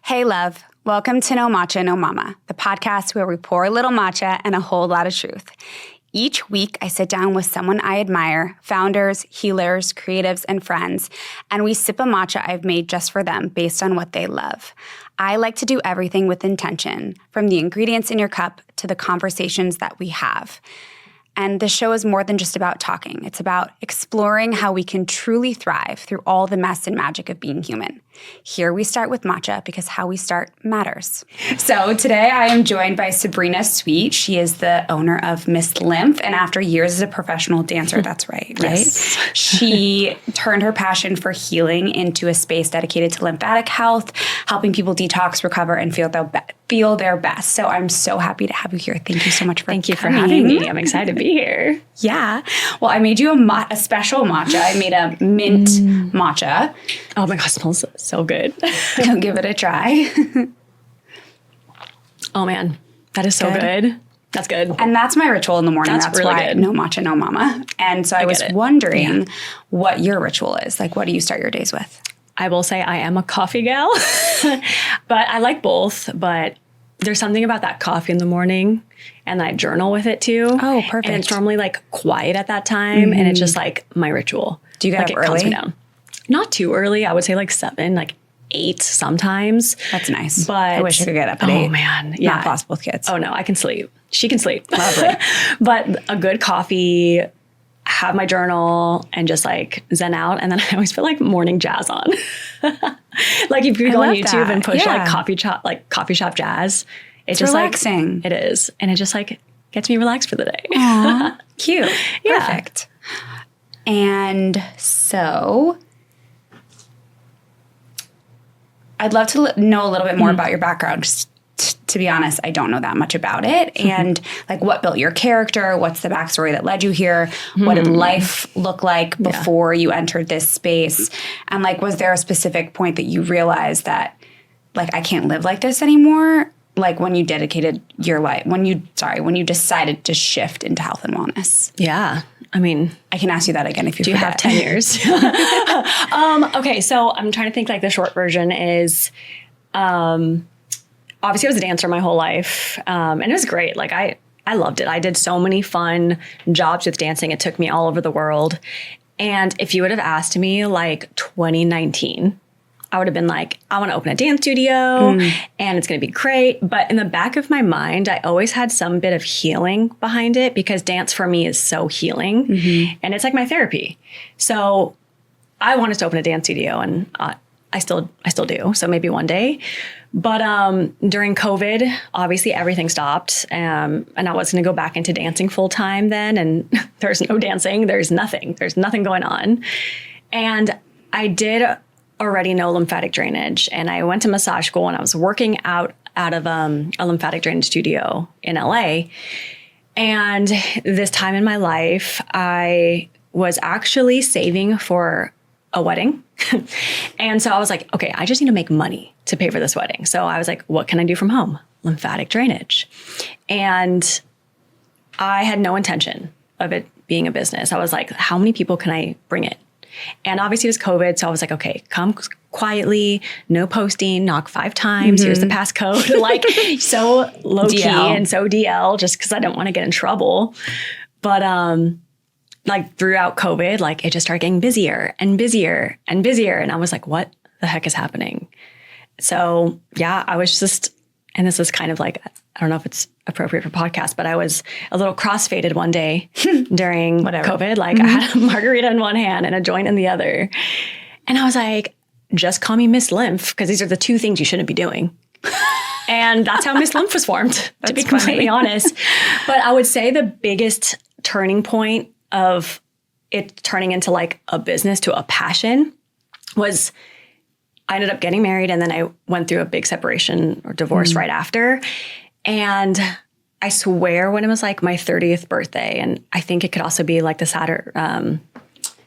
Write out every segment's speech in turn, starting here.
Hey, love. Welcome to No Matcha, No Mama, the podcast where we pour a little matcha and a whole lot of truth. Each week, I sit down with someone I admire, founders, healers, creatives, and friends, and we sip a matcha I've made just for them based on what they love. I like to do everything with intention, from the ingredients in your cup to the conversations that we have. And this show is more than just about talking. It's about exploring how we can truly thrive through all the mess and magic of being human. Here we start with matcha because how we start matters. So today I am joined by Sabrina Sweet. She is the owner of Miss Lymph. And after years as a professional dancer, that's right? Yes. She turned her passion for healing into a space dedicated to lymphatic health, helping people detox, recover, and feel their best. So I'm so happy to have you here. Thank you so much for Thank you coming. for having me. I'm excited to be here. Yeah. Well, I made you a special matcha. I made a mint matcha. Oh my God, it smells so good. I'll give it a try. Oh man, that is so good. That's good. And that's my ritual in the morning. That's really why good. No matcha, no mama. And so I was wondering what your ritual is. Like, what do you start your days with? I will say I am a coffee gal, but I like both. But there's something about that coffee in the morning, and I journal with it too. Oh, perfect. And it's normally like quiet at that time, and it's just like my ritual. Do you get up it calms early? Me down. Not too early. I would say like 7, like 8 sometimes. That's nice. But I wish I could get up at 8. Oh man, yeah. Not possible with kids. Oh no, I can sleep. She can sleep. Lovely. But a good coffee, have my journal, and just like zen out. And then I always put like morning jazz on. Like if you go on YouTube and push like coffee shop jazz, It's just relaxing. Like, it is. And it just like gets me relaxed for the day. Aww, cute. Yeah. Perfect. And so I'd love to know a little bit more about your background. Just to be honest, I don't know that much about it. And like, what built your character? What's the backstory that led you here? What did life look like before you entered this space? And like, was there a specific point that you realized that like, I can't live like this anymore? Like when you dedicated your life, when you decided to shift into health and wellness? Yeah. I mean, I can ask you that again if you do. You have 10 years. Okay. So I'm trying to think like the short version is, obviously I was a dancer my whole life. And it was great. Like I loved it. I did so many fun jobs with dancing. It took me all over the world. And if you would have asked me like 2019, I would have been like, I want to open a dance studio and it's going to be great. But in the back of my mind, I always had some bit of healing behind it because dance for me is so healing and it's like my therapy. So I wanted to open a dance studio and I still do. So maybe one day. But during COVID, obviously everything stopped. And I was going to go back into dancing full time then. And there's no dancing. There's nothing going on. And I did already know lymphatic drainage. And I went to massage school and I was working out of a lymphatic drainage studio in LA. And this time in my life, I was actually saving for a wedding. And so I was like, okay, I just need to make money to pay for this wedding. So I was like, what can I do from home? Lymphatic drainage. And I had no intention of it being a business. I was like, how many people can I bring it? And obviously it was COVID. So I was like, okay, come quietly, no posting, knock 5 times. Here's the passcode. Like so low key and so DL just because I didn't want to get in trouble. But like throughout COVID, like it just started getting busier and busier and busier. And I was like, what the heck is happening? So yeah, I was just, and this is kind of like, I don't know if it's appropriate for podcast, but I was a little crossfaded one day during COVID. Like I had a margarita in one hand and a joint in the other. And I was like, just call me Miss Lymph because these are the 2 things you shouldn't be doing. And that's how Miss Lymph was formed, to be completely honest. But I would say the biggest turning point of it turning into like a business to a passion was I ended up getting married and then I went through a big separation or divorce right after. And I swear when it was like my 30th birthday, and I think it could also be like the Saturn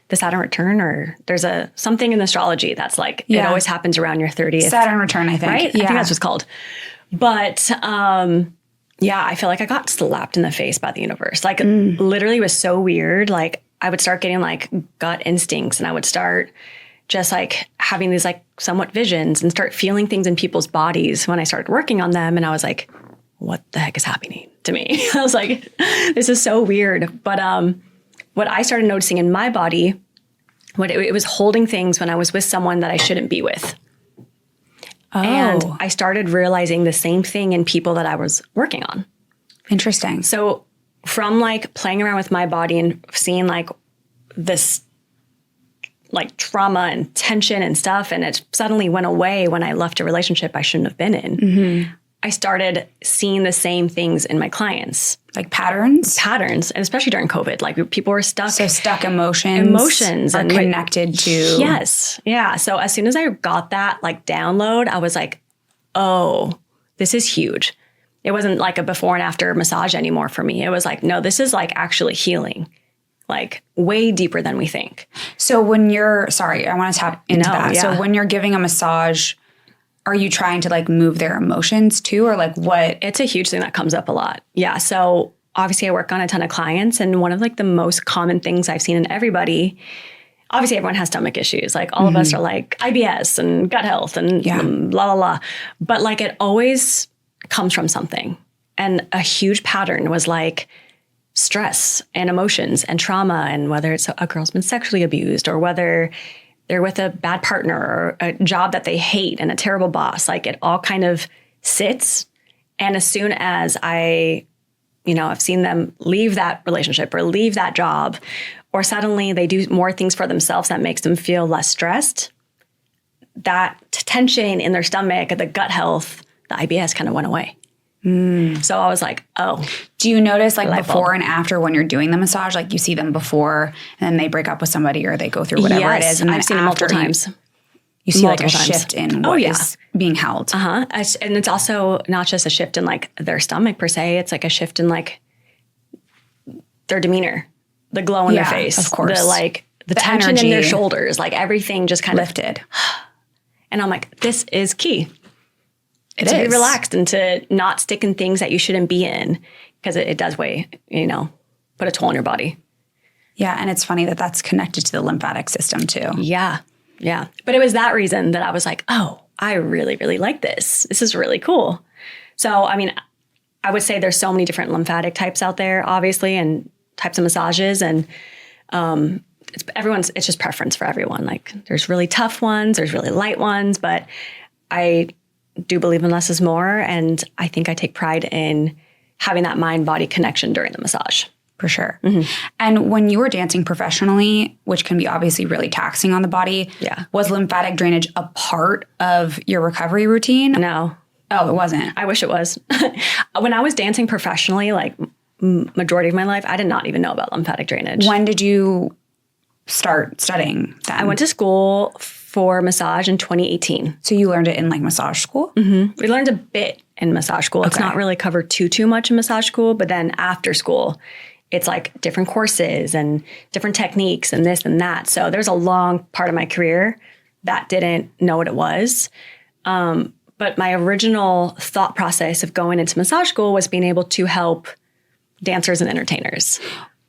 return, or there's something in astrology that's like, it always happens around your 30th. Saturn return, I think. Right? Yeah. I think that's what it's called. But yeah, I feel like I got slapped in the face by the universe. Like literally it was so weird. Like I would start getting like gut instincts and I would start just like having these like somewhat visions and start feeling things in people's bodies when I started working on them. And I was like, what the heck is happening to me? I was like, this is so weird. But what I started noticing in my body, it was holding things when I was with someone that I shouldn't be with. Oh. And I started realizing the same thing in people that I was working on. Interesting. So from like playing around with my body and seeing like this like trauma and tension and stuff, and it suddenly went away when I left a relationship I shouldn't have been in. Mm-hmm. I started seeing the same things in my clients. Like patterns? Patterns, and especially during COVID, like people were stuck. So stuck emotions. Emotions. Are connected to. Yes. Yeah. So as soon as I got that like download, I was like, oh, this is huge. It wasn't like a before and after massage anymore for me. It was like, no, this is like actually healing, like way deeper than we think. So when you're, sorry, I want to tap into that. Yeah. So when you're giving a massage, are you trying to like move their emotions too? Or like what? It's a huge thing that comes up a lot. Yeah. So obviously I work on a ton of clients, and one of like the most common things I've seen in everybody, obviously everyone has stomach issues. Like all of us are like IBS and gut health and blah, blah, blah. But like it always comes from something. And a huge pattern was like stress and emotions and trauma, and whether it's a girl's been sexually abused or whether they're with a bad partner or a job that they hate and a terrible boss, like it all kind of sits. And as soon as I've seen them leave that relationship or leave that job, or suddenly they do more things for themselves that makes them feel less stressed, that tension in their stomach, the gut health, the IBS kind of went away. So I was like, oh. Do you notice like before and after when you're doing the massage, like you see them before and then they break up with somebody or they go through whatever it is? And I've seen it multiple times. You see multiple like a shift in what is being held. Uh-huh. And it's also not just a shift in like their stomach per se. It's like a shift in like their demeanor, the glow in their face. Of course. The tension energy in their shoulders, like everything just kind of lifted. And I'm like, this is key. To be relaxed and to not stick in things that you shouldn't be in, because it does weigh, put a toll on your body. Yeah. And it's funny that that's connected to the lymphatic system too. Yeah. Yeah. But it was that reason that I was like, oh, I really, really like this. This is really cool. So, I mean, I would say there's so many different lymphatic types out there, obviously, and types of massages. And it's just preference for everyone. Like there's really tough ones, there's really light ones, but I do believe in less is more. And I think I take pride in having that mind-body connection during the massage. For sure. Mm-hmm. And when you were dancing professionally, which can be obviously really taxing on the body, was lymphatic drainage a part of your recovery routine? No. Oh, it wasn't? I wish it was. When I was dancing professionally, like majority of my life, I did not even know about lymphatic drainage. When did you start studying that? I went to school for massage in 2018. So you learned it in like massage school? Mm-hmm. We learned a bit in massage school. Okay. It's not really covered too much in massage school, but then after school, it's like different courses and different techniques and this and that. So there's a long part of my career that didn't know what it was. But my original thought process of going into massage school was being able to help dancers and entertainers.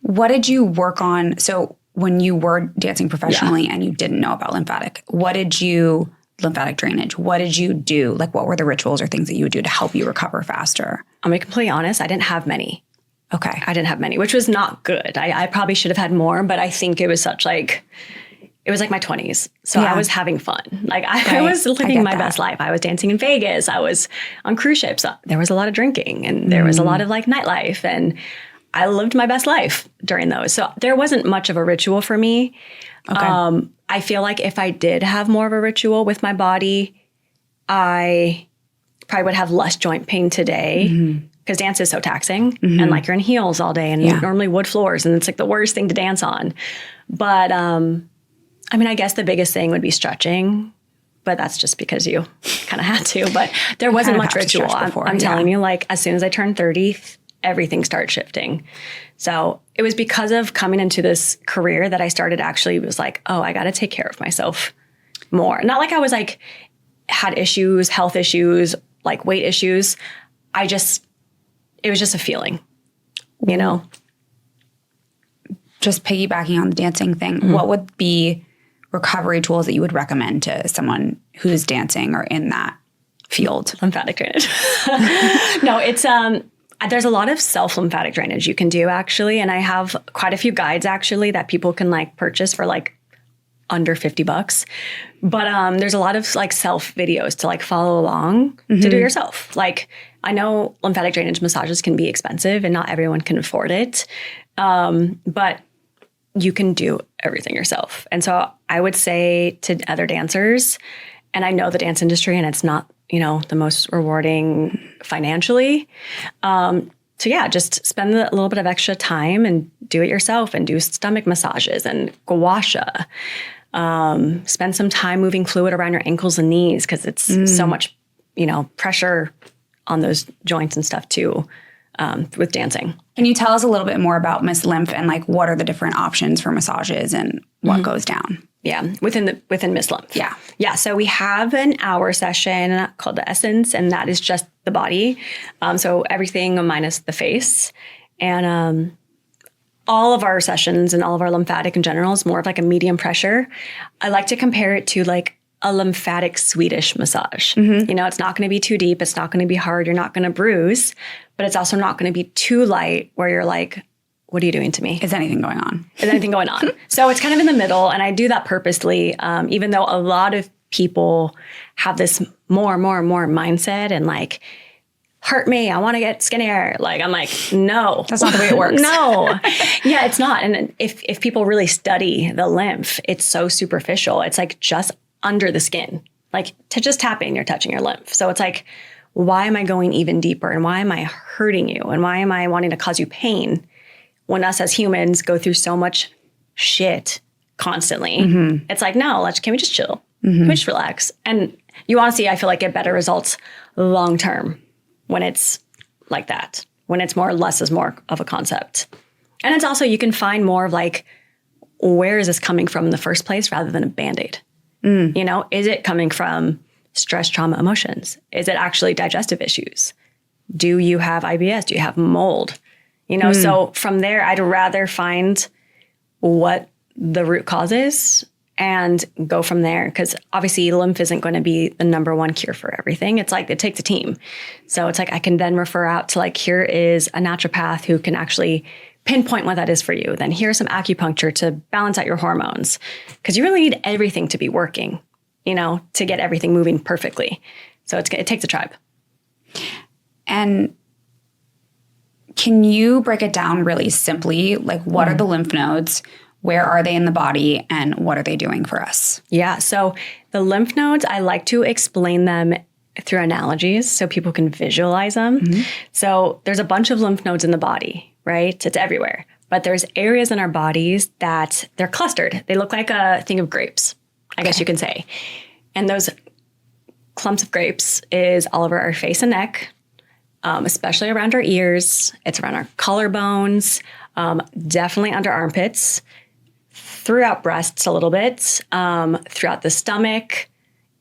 What did you work on? So when you were dancing professionally and you didn't know about lymphatic drainage, what did you do? Like what were the rituals or things that you would do to help you recover faster? I'll be completely honest, I didn't have many. Okay. I didn't have many, which was not good. I probably should have had more, but I think it was it was like my 20s. So I was having fun. Like I was living my best life. I was dancing in Vegas. I was on cruise ships. There was a lot of drinking and there was a lot of like nightlife, and I lived my best life during those. So there wasn't much of a ritual for me. Okay. I feel like if I did have more of a ritual with my body, I probably would have less joint pain today, because dance is so taxing and like you're in heels all day and normally wood floors, and it's like the worst thing to dance on. But I mean, I guess the biggest thing would be stretching, but that's just because you kind of had to. But there wasn't much ritual. I'm telling you, like as soon as I turned 30, everything started shifting. So it was because of coming into this career that I started was like, oh, I got to take care of myself more. Not like I was like, had issues, health issues, like weight issues. It was just a feeling, Just piggybacking on the dancing thing, what would be recovery tools that you would recommend to someone who's dancing or in that field? Lymphatic drainage. No, it's there's a lot of self-lymphatic drainage you can do actually. And I have quite a few guides actually that people can like purchase for like under $50. But there's a lot of like self videos to like follow along to do yourself. Like I know lymphatic drainage massages can be expensive and not everyone can afford it. But you can do everything yourself. And so I would say to other dancers, and I know the dance industry and it's not, the most rewarding financially. So yeah, just spend a little bit of extra time and do it yourself and do stomach massages and gua sha. Spend some time moving fluid around your ankles and knees because it's so much, pressure on those joints and stuff too with dancing. Can you tell us a little bit more about Miss Lymph and like what are the different options for massages and what goes down? Yeah, within Miss Lymph. Yeah. Yeah, so we have an hour session called the Essence, and that is just the body. So everything minus the face. And all of our sessions and all of our lymphatic in general is more of like a medium pressure. I like to compare it to like a lymphatic Swedish massage. It's not going to be too deep. It's not going to be hard. You're not going to bruise, but it's also not going to be too light where you're like, what are you doing to me? Is anything going on? Is anything going on? So it's kind of in the middle. And I do that purposely, even though a lot of people have this more mindset and like, hurt me, I want to get skinnier. Like, I'm like, no. That's not the way it works. No. Yeah, it's not. And if people really study the lymph, it's so superficial. It's like just under the skin. Like to just tapping, you're touching your lymph. So it's like, why am I going even deeper? And why am I hurting you? And why am I wanting to cause you pain? When us as humans go through so much shit constantly, it's like, no, can we just chill? Can we just relax? And you honestly, I feel like get better results long term when it's like that, when it's more less is more of a concept. And it's also, you can find more of like, where is this coming from in the first place rather than a Band-Aid? Is it coming from stress, trauma, emotions? Is it actually digestive issues? Do you have IBS? Do you have mold? So from there, I'd rather find what the root cause is and go from there. Because obviously lymph isn't going to be the number one cure for everything. It's like, it takes a team. So it's like, I can then refer out to like, here is a naturopath who can actually pinpoint what that is for you. Then here's some acupuncture to balance out your hormones. Because you really need everything to be working, to get everything moving perfectly. So it takes a tribe. And can you break it down really simply? Like, what are the lymph nodes? Where are they in the body? And what are they doing for us? Yeah. So the lymph nodes, I like to explain them through analogies so people can visualize them. So there's a bunch of lymph nodes in the body, right? It's everywhere. But there's areas in our bodies that they're clustered. They look like a thing of grapes, I guess you can say. And those clumps of grapes is all over our face and neck. Especially around our ears. It's around our collarbones, definitely under armpits, throughout breasts a little bit, throughout the stomach,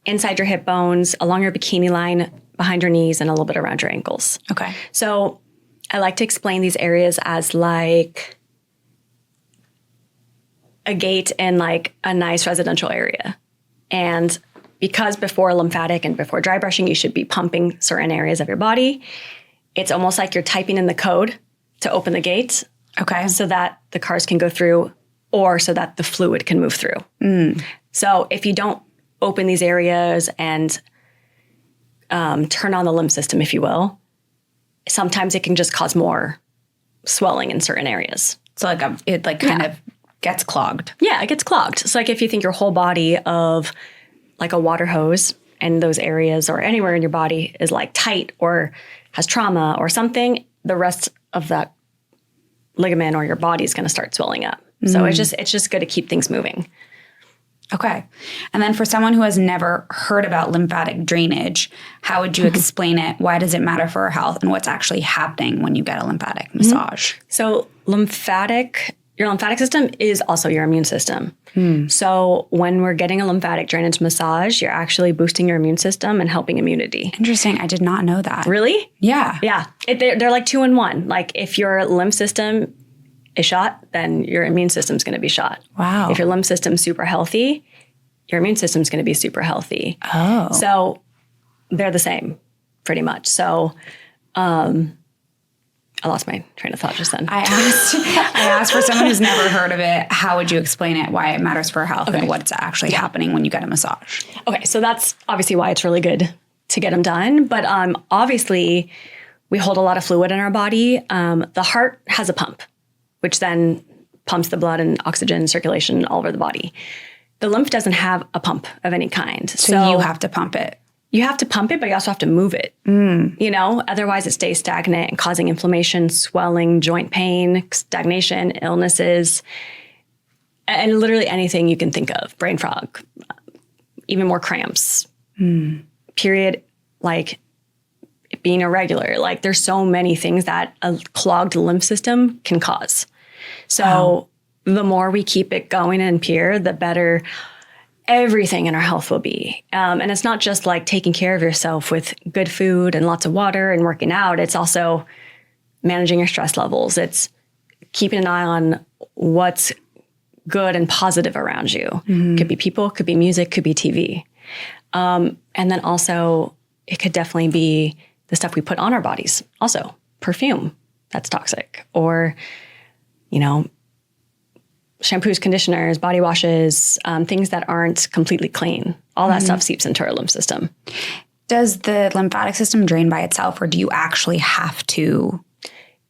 inside your hip bones, along your bikini line, behind your knees, and a little bit around your ankles. Okay. So I like to explain these areas as like a gate in like a nice residential area. And because before lymphatic and before dry brushing, you should be pumping certain areas of your body. It's almost like you're typing in the code to open the gate. Okay. So that the cars can go through or so that the fluid can move through. So if you don't open these areas and turn on the lymph system, if you will, sometimes it can just cause more swelling in certain areas. So like it kind of gets clogged. Yeah, it gets clogged. So like if you think your whole body of like a water hose and those areas or anywhere in your body is like tight or has trauma or something, the rest of that ligament or your body is going to start swelling up. So it's just good to keep things moving. Okay. And then for someone who has never heard about lymphatic drainage, how would you explain it? Why does it matter for our health? And what's actually happening when you get a lymphatic massage? So your lymphatic system is also your immune system. So when we're getting a lymphatic drainage massage, you're actually boosting your immune system and helping immunity. Interesting. I did not know that. Really? Yeah. Yeah. They're like 2 in 1. Like if your lymph system is shot, then your immune system's going to be shot. Wow. If your lymph system's super healthy, your immune system is going to be super healthy. Oh. So they're the same pretty much. So I lost my train of thought just then. I asked for someone who's never heard of it, how would you explain it, why it matters for health, and what's actually happening when you get a massage? Okay, so that's obviously why it's really good to get them done. But obviously, we hold a lot of fluid in our body. The heart has a pump, which then pumps the blood and oxygen circulation all over the body. The lymph doesn't have a pump of any kind. So you have to pump it. You have to pump it, but you also have to move it. You know, otherwise it stays stagnant and causing inflammation, swelling, joint pain, stagnation, illnesses, and literally anything you can think of. Brain fog, even more cramps, period, like being irregular. Like there's so many things that a clogged lymph system can cause. So the more we keep it going and pure, the better everything in our health will be. And it's not just like taking care of yourself with good food and lots of water and working out. It's also managing your stress levels. It's keeping an eye on what's good and positive around you. Could be people, could be music, could be TV. And then also it could definitely be the stuff we put on our bodies. Also perfume, that's toxic. Or, you know, shampoos, conditioners, body washes, things that aren't completely clean. All that stuff seeps into our lymph system. Does the lymphatic system drain by itself, or do you actually have to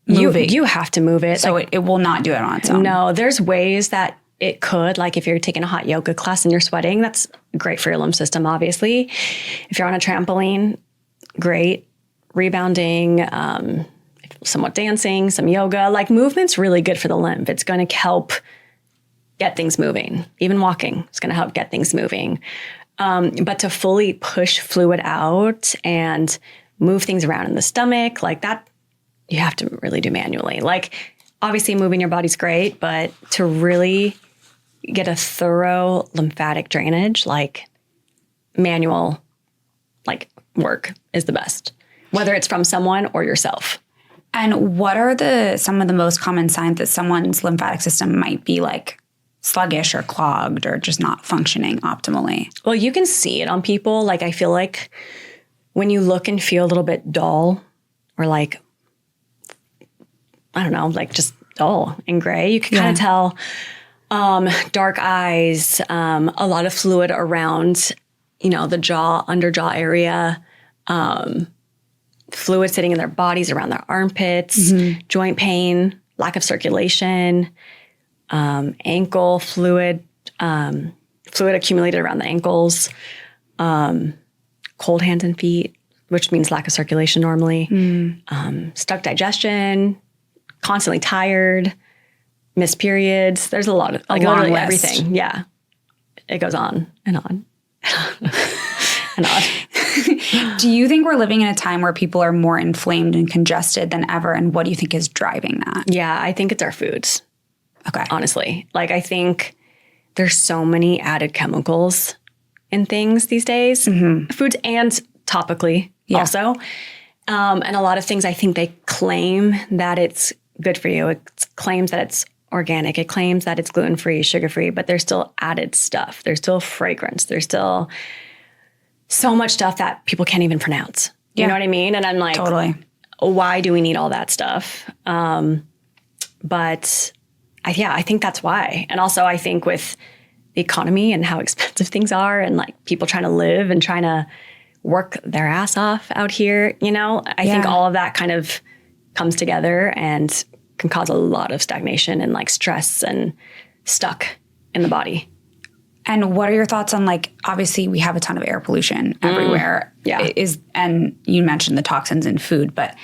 move it? You have to move it. So it will not do it on its own? No, there's ways that it could. Like if you're taking a hot yoga class and you're sweating, that's great for your lymph system, obviously. If you're on a trampoline, great. Rebounding, somewhat dancing, some yoga. Like movement's really good for the lymph. It's going to help get things moving. Even walking is going to help get things moving. But to fully push fluid out and move things around in the stomach, like that, you have to really do manually. Like obviously moving your body's great, but to really get a thorough lymphatic drainage, like manual, like work is the best, whether it's from someone or yourself. And what are some of the most common signs that someone's lymphatic system might be like sluggish or clogged or just not functioning optimally? Well, you can see it on people. Like I feel like when you look and feel a little bit dull or like, I don't know, like just dull and gray, you can kind of tell. Dark eyes, a lot of fluid around, you know, the jaw, under jaw area, fluid sitting in their bodies around their armpits, joint pain, lack of circulation, ankle fluid, fluid accumulated around the ankles, cold hands and feet, which means lack of circulation normally, stuck digestion, constantly tired, missed periods. There's a lot of like literally everything. Yeah. It goes on and on and on. Do you think we're living in a time where people are more inflamed and congested than ever? And what do you think is driving that? Yeah, I think it's our foods. Okay. Honestly, like I think there's so many added chemicals in things these days, foods and topically also. And a lot of things, I think they claim that it's good for you. It claims that it's organic. It claims that it's gluten-free, sugar-free, but there's still added stuff. There's still fragrance. There's still so much stuff that people can't even pronounce. You know what I mean? And I'm like, totally. Why do we need all that stuff? But I think that's why. And also I think with the economy and how expensive things are and like people trying to live and trying to work their ass off out here, you know, I think all of that kind of comes together and can cause a lot of stagnation and like stress and stuck in the body. And what are your thoughts on, like, obviously we have a ton of air pollution everywhere. And you mentioned the toxins in food, but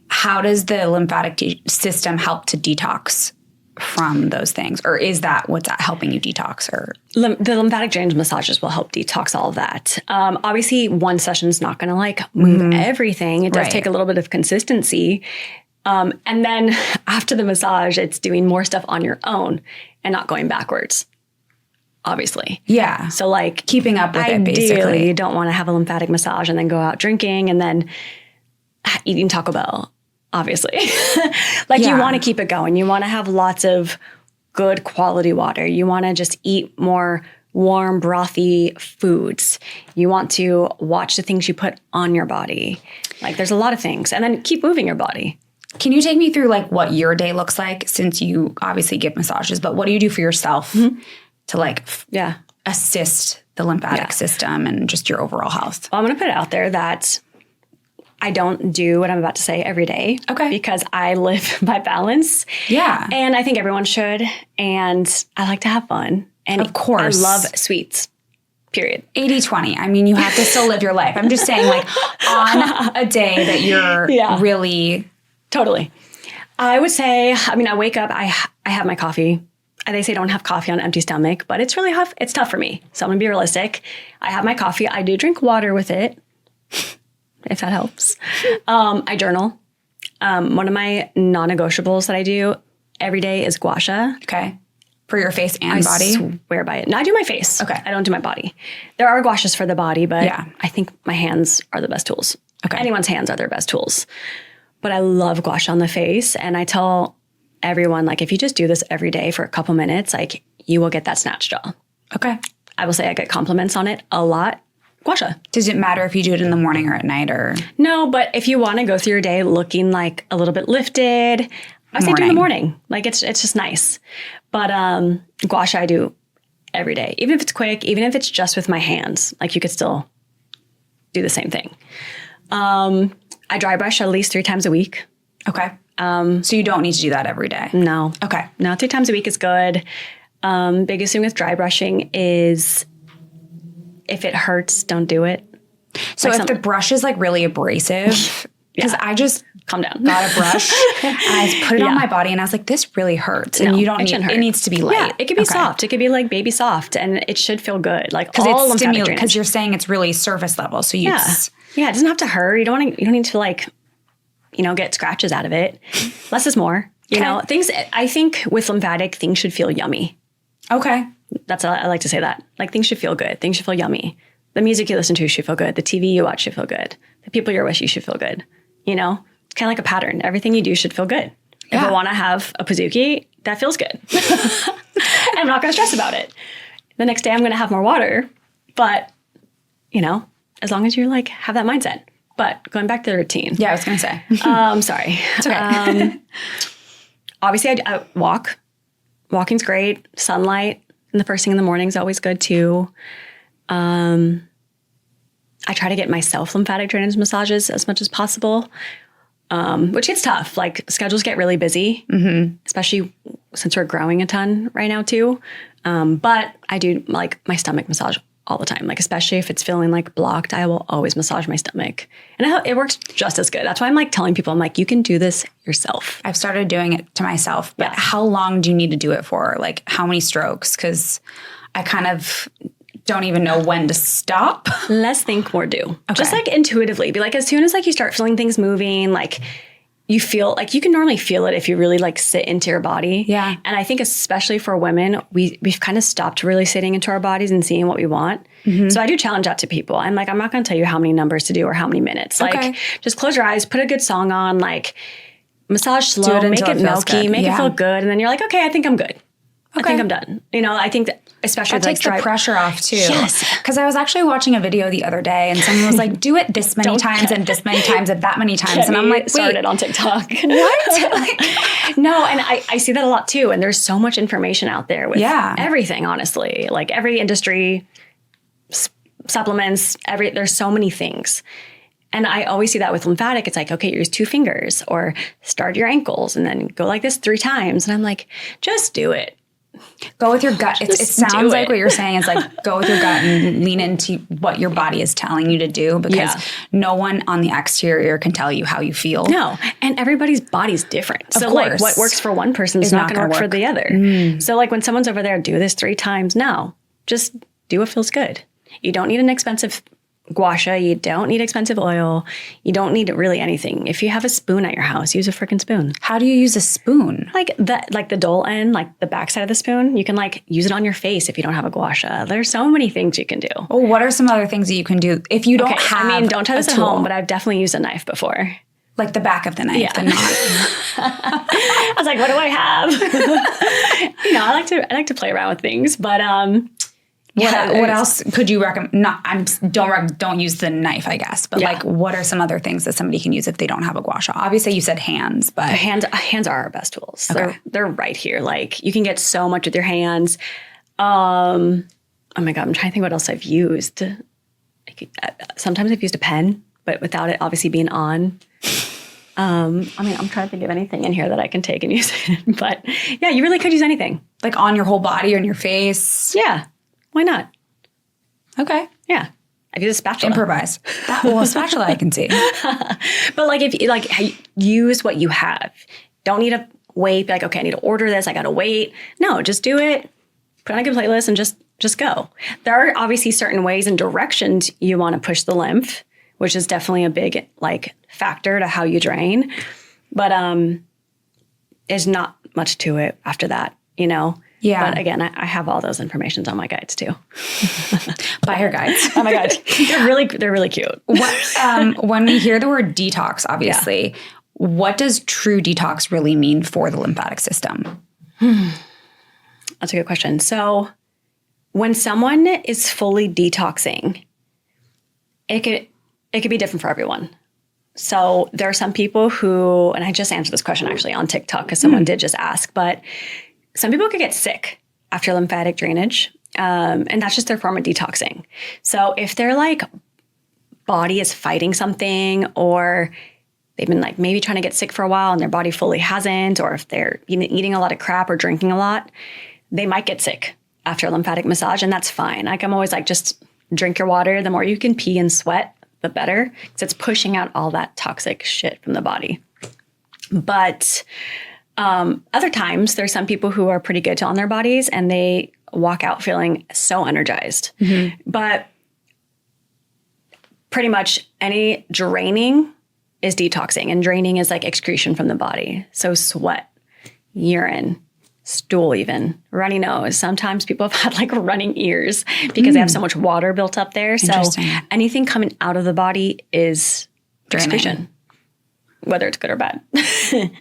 how does the lymphatic system help to detox from those things? Or is that what's helping you detox? Or the lymphatic drainage massages will help detox all of that. Obviously, one session is not going to like move everything. It does take a little bit of consistency. And then after the massage, it's doing more stuff on your own and not going backwards. Obviously. Yeah. So like keeping up with it, basically. You don't want to have a lymphatic massage and then go out drinking and then eating Taco Bell, obviously. You want to keep it going. You want to have lots of good quality water. You want to just eat more warm, brothy foods. You want to watch the things you put on your body. Like there's a lot of things. And then keep moving your body. Can you take me through like what your day looks like, since you obviously give massages, but what do you do for yourself to like assist the lymphatic system and just your overall health? Well, I'm going to put it out there that I don't do what I'm about to say every day. Okay. Because I live by balance. Yeah. And I think everyone should. And I like to have fun. And of course. I love sweets. Period. 80-20. I mean, you have to still live your life. I'm just saying, like, on a day that you're really... Totally. I would say, I mean, I wake up, I have my coffee. They say don't have coffee on an empty stomach, but it's really tough. It's tough for me. So I'm going to be realistic. I have my coffee. I do drink water with it, if that helps. I journal. One of my non-negotiables that I do every day is gua sha. Okay. For your face and body? I swear by it. No, I do my face. Okay. I don't do my body. There are gua shas for the body, but Yeah. I think my hands are the best tools. Okay. Anyone's hands are their best tools. But I love gua sha on the face. And I tell everyone, like, if you just do this every day for a couple minutes, like, you will get that snatch jaw. Okay. I will say I get compliments on it a lot. Gua sha. Does it matter if you do it in the morning or at night or? No, but if you want to go through your day looking like a little bit lifted, I say do in the morning. Like it's just nice. But gua sha I do every day. Even if it's quick, even if it's just with my hands, like you could still do the same thing. I dry brush at least 3 times a week. Okay. So you don't need to do that every day? No. Okay. No, 3 times a week is good. Biggest thing with dry brushing is if it hurts, don't do it. So like if the brush is like really abrasive, because I just calm down. got a brush and I put it on my body and I was like, this really hurts. And you don't need, it needs to be light. Yeah, it could be soft. It could be like baby soft and it should feel good. Like because all it's lymphatic drainage. because you're saying it's really surface level. So you yeah, it doesn't have to hurt. You don't need to like, get scratches out of it. Less is more. You know, things, I think with lymphatic, things should feel yummy. Okay. That's I like to say that. Like things should feel good. Things should feel yummy. The music you listen to should feel good. The TV you watch should feel good. The people you're with, you should feel good. You know, it's kind of like a pattern. Everything you do should feel good. If I want to have a Pizookie, that feels good. I'm not going to stress about it. The next day I'm going to have more water, but as long as you like have that mindset. But going back to the routine. Yeah, I was going to say. Sorry. It's okay. Obviously I walk. Walking's great. Sunlight and the first thing in the morning is always good too. I try to get myself lymphatic drainage massages as much as possible, which gets tough. Like schedules get really busy, especially since we're growing a ton right now too. But I do like my stomach massage all the time. Like especially if it's feeling like blocked, I will always massage my stomach, and it works just as good. That's why I'm like telling people, I'm like, you can do this yourself. I've started doing it to myself, but how long do you need to do it for? Like how many strokes? Because I kind of don't even know when to stop. Less think, more do. Okay. Just like intuitively. Be like, as soon as like you start feeling things moving, like you feel like you can normally feel it if you really like sit into your body. Yeah. And I think especially for women, we've kind of stopped really sitting into our bodies and seeing what we want. So I do challenge that to people. I'm like, I'm not going to tell you how many numbers to do or how many minutes. Like just close your eyes, put a good song on, like massage slow, make it milky, make it feel good. And then you're like, okay, I think I'm good. I think I'm done. I think that especially that takes the pressure off too. Yes. Because I was actually watching a video the other day and someone was like, do it this many times and this many times and that many times. And I'm like, started on TikTok. What? No, and I see that a lot too. And there's so much information out there with everything, honestly. Like every industry, supplements, there's so many things. And I always see that with lymphatic. It's like, okay, use 2 fingers or start your ankles and then go like this 3 times. And I'm like, just do it. Go with your gut. It sounds like what you're saying is like go with your gut and lean into what your body is telling you to do because no one on the exterior can tell you how you feel. No. And everybody's body's different. So like what works for one person is not going to work for the other. So like when someone's over there, do this 3 times. No, just do what feels good. You don't need an expensive gua sha. You don't need expensive oil. You don't need really anything. If you have a spoon at your house, use a freaking spoon. How do you use a spoon? Like the dull end, like the backside of the spoon, you can like use it on your face if you don't have a gua sha. There's so many things you can do. Oh, what are some other things that you can do if you don't have? I mean, don't try this at home, but I've definitely used a knife before. Like the back of the knife, the knot. I was like, what do I have? I like to play around with things, but What else could you recommend? Don't use the knife, I guess. But like, what are some other things that somebody can use if they don't have a gua sha? Obviously, you said hands, but hands are our best tools. Okay. They're right here. Like, you can get so much with your hands. Oh my God, I'm trying to think what else I've used. Sometimes I've used a pen, but without it obviously being on. I'm trying to think of anything in here that I can take and use it. But yeah, you really could use anything. like on your whole body or on your face. Yeah. Why not? Okay. Yeah. I've used a spatula. Improvise. A spatula I can see. But like, if you use what you have. Don't need to wait. Be like, okay, I need to order this. I got to wait. No, just do it. Put on a good playlist and just go. There are obviously certain ways and directions you want to push the lymph, which is definitely a big factor to how you drain. But there's not much to it after that, Yeah. But again, I have all those informations on my guides too. Buy her guides. Oh my God. They're really cute. When we hear the word detox, obviously, what does true detox really mean for the lymphatic system? That's a good question. So when someone is fully detoxing, it could be different for everyone. So there are some people who, and I just answered this question actually on TikTok because someone did just ask, but some people could get sick after lymphatic drainage, and that's just their form of detoxing. So if their body is fighting something, or they've been maybe trying to get sick for a while and their body fully hasn't, or if they're eating a lot of crap or drinking a lot, they might get sick after a lymphatic massage, and that's fine. I'm always just drink your water. The more you can pee and sweat, the better, because it's pushing out all that toxic shit from the body. But other times, there's some people who are pretty good on their bodies and they walk out feeling so energized. Mm-hmm. But pretty much any draining is detoxing, and draining is excretion from the body. So sweat, urine, stool, even runny nose. Sometimes people have had running ears because they have so much water built up there. So anything coming out of the body is draining. Excretion. Whether it's good or bad.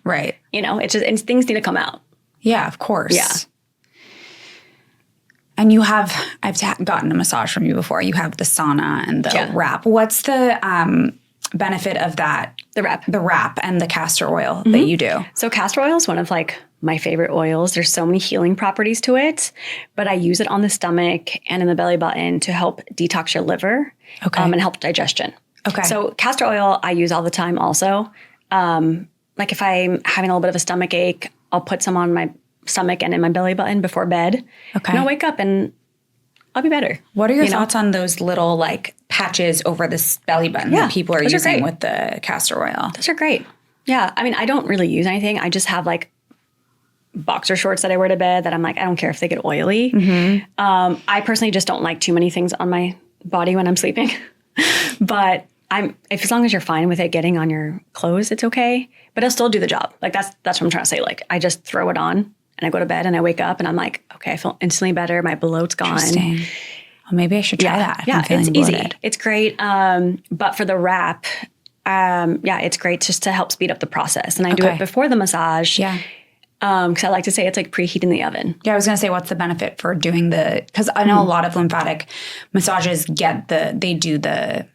Right. It's things need to come out. Yeah, of course. Yeah. And I've gotten a massage from you before. You have the sauna and the wrap. What's the benefit of that? The wrap and the castor oil that you do. So castor oil is one of my favorite oils. There's so many healing properties to it, but I use it on the stomach and in the belly button to help detox your liver and help digestion. Okay. So castor oil I use all the time also. If I'm having a little bit of a stomach ache, I'll put some on my stomach and in my belly button before bed. Okay. And I'll wake up and I'll be better. What are your thoughts on those little patches over this belly button that people are using with the castor oil? Those are great. Yeah. I don't really use anything. I just have boxer shorts that I wear to bed that I'm I don't care if they get oily. Mm-hmm. I personally just don't like too many things on my body when I'm sleeping. But as long as you're fine with it getting on your clothes, it's okay. But it'll still do the job. That's what I'm trying to say. I just throw it on and I go to bed and I wake up and I'm okay, I feel instantly better. My bloat's gone. Interesting. Well, maybe I should try that. Yeah, it's easy. It's great. But for the wrap, it's great just to help speed up the process. And I do it before the massage. Yeah. Because I like to say it's preheating the oven. Yeah, I was going to say, what's the benefit for doing because I know a lot of lymphatic massages they do the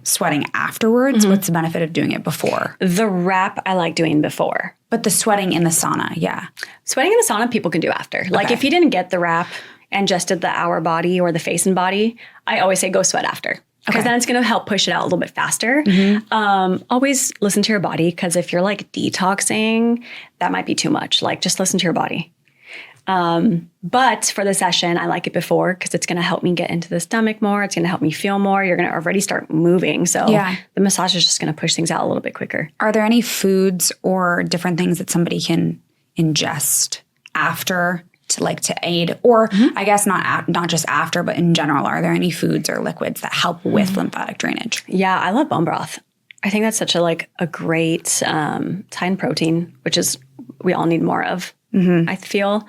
sweating afterwards. Mm-hmm. What's the benefit of doing it before? The wrap I like doing before. But the sweating in the sauna, yeah. Sweating in the sauna people can do after. Okay. If you didn't get the wrap and just did the hour body or the face and body, I always say go sweat after. Because then it's going to help push it out a little bit faster. Mm-hmm. Always listen to your body, because if you're detoxing, that might be too much. Just listen to your body. But for the session, I like it before because it's going to help me get into the stomach more. It's going to help me feel more. You're going to already start moving. So the massage is just going to push things out a little bit quicker. Are there any foods or different things that somebody can ingest after to aid? Or I guess not just after, but in general, are there any foods or liquids that help with lymphatic drainage? Yeah, I love bone broth. I think that's such a great high in protein, which is we all need more of. Mm-hmm. I feel.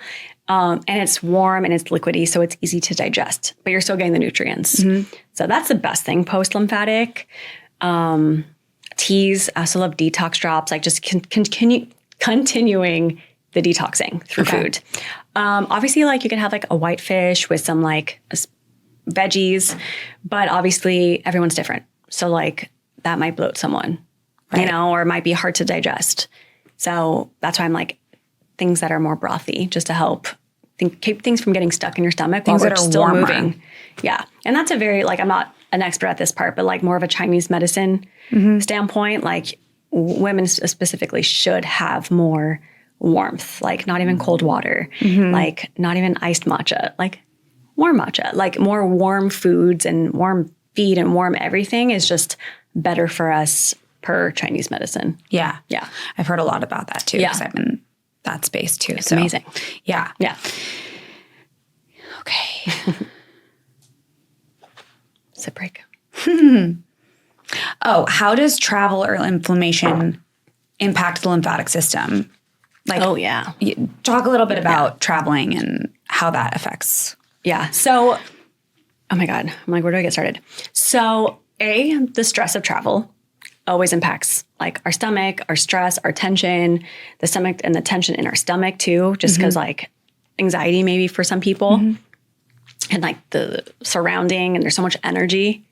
And it's warm and it's liquidy, so it's easy to digest, but you're still getting the nutrients. Mm-hmm. So that's the best thing post-lymphatic. Teas, I also love detox drops, just continuing the the detoxing through food. Obviously, like you can have like a white fish with some like veggies, but obviously everyone's different. So like that might bloat someone, you know, or it might be hard to digest. So that's why I'm like things that are more brothy, just to help keep things from getting stuck in your stomach Things while that we're are still warmer. moving. Yeah. And that's a very, like, I'm not an expert at this part, but like more of a Chinese medicine standpoint, like women specifically should have more warmth, like not even cold water, like not even iced matcha, like warm matcha, like more warm foods and warm feed and warm everything is just better for us per Chinese medicine. Yeah. Yeah. I've heard a lot about that too. Because I'm in that space too. It's amazing. Yeah. Yeah. Okay. Sip break. Oh, how does travel or inflammation impact the lymphatic system? Like, talk a little bit about traveling and how that affects. Yeah. So, oh my God. I'm like, where do I get started? So the stress of travel always impacts like our stomach, our stress, our tension, the stomach and the tension in our stomach too, just because like anxiety maybe for some people and like the surrounding and there's so much energy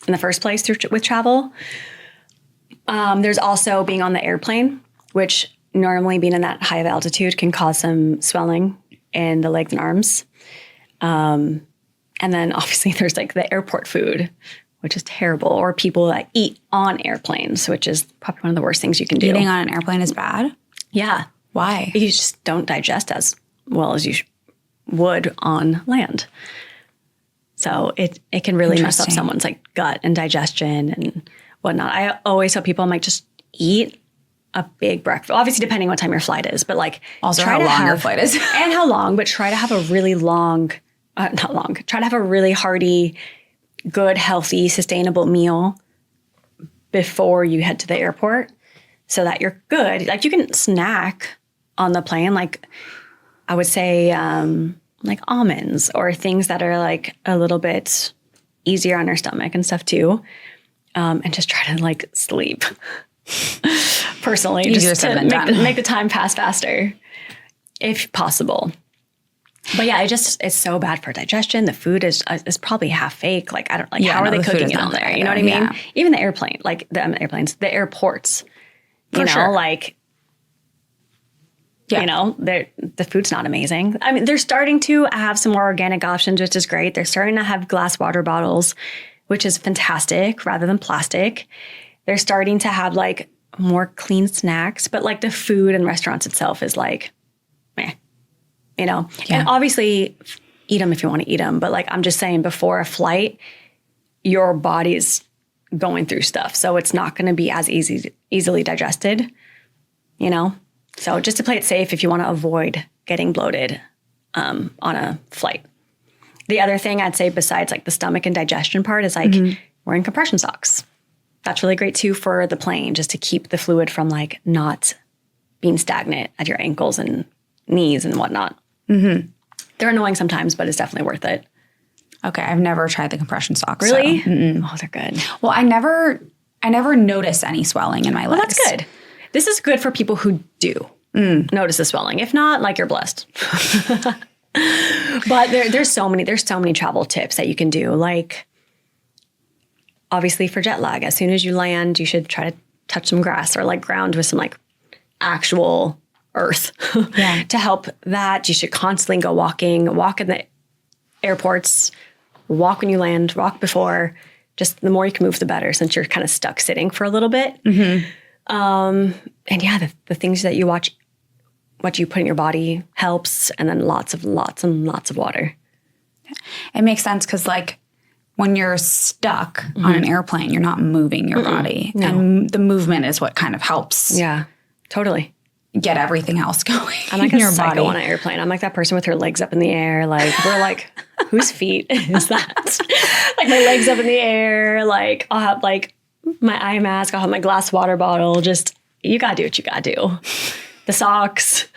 in the first place with travel. There's also being on the airplane, which normally being in that high of altitude can cause some swelling in the legs and arms. And then obviously there's like the airport food, which is terrible, or people that eat on airplanes, which is probably one of the worst things you can do. Eating on an airplane is bad? Yeah. Why? You just don't digest as well as you would on land. So it can really mess up someone's like gut and digestion and whatnot. I always tell people, I'm like, just eat a big breakfast. Obviously, depending on what time your flight is, but like also how long your flight is. And how long, but try to have a really try to have a really hearty, good, healthy, sustainable meal before you head to the airport so that you're good. Like you can snack on the plane, like I would say like almonds or things that are like a little bit easier on our stomach and stuff too. And just try to like sleep personally, easier just to make the time pass faster if possible. But yeah, it's so bad for digestion. The food is probably half fake. Like, I don't like, how are they cooking it on there? You know what I mean? Yeah. Even the airplane, like the airports, you know, like, you know, the food's not amazing. I mean, they're starting to have some more organic options, which is great. They're starting to have glass water bottles, which is fantastic rather than plastic. They're starting to have like more clean snacks, but like the food in restaurants itself is like, meh. You know, and obviously eat them if you want to eat them. But like, I'm just saying before a flight, your body's going through stuff. So it's not going to be as easily digested, you know? So just to play it safe if you want to avoid getting bloated on a flight. The other thing I'd say besides like the stomach and digestion part is like wearing compression socks. That's really great too for the plane, just to keep the fluid from like not being stagnant at your ankles and knees and whatnot. They're annoying sometimes, but it's definitely worth it. Okay, I've never tried the compression socks. Really? So. Oh, they're good. Well, I never noticed any swelling in my legs. Well, that's good. This is good for people who do notice the swelling. If not, like, you're blessed. But there's so many travel tips that you can do. Like, obviously for jet lag, as soon as you land, you should try to touch some grass or like ground with some like actual earth to help that. You should constantly go walk in the airports, walk when you land, walk before. Just the more you can move, the better, since you're kind of stuck sitting for a little bit. And yeah, the things that you watch, what you put in your body helps. And then lots of water. It makes sense because like when you're stuck on an airplane, you're not moving your body. No. And the movement is what kind of helps. Yeah, totally. Get everything else going. I'm like a psycho on an airplane. I'm like that person with her legs up in the air. Like, we're like, whose feet is that? Like, my legs up in the air. Like, I'll have like my eye mask. I'll have my glass water bottle. Just, you gotta do what you gotta do. The socks.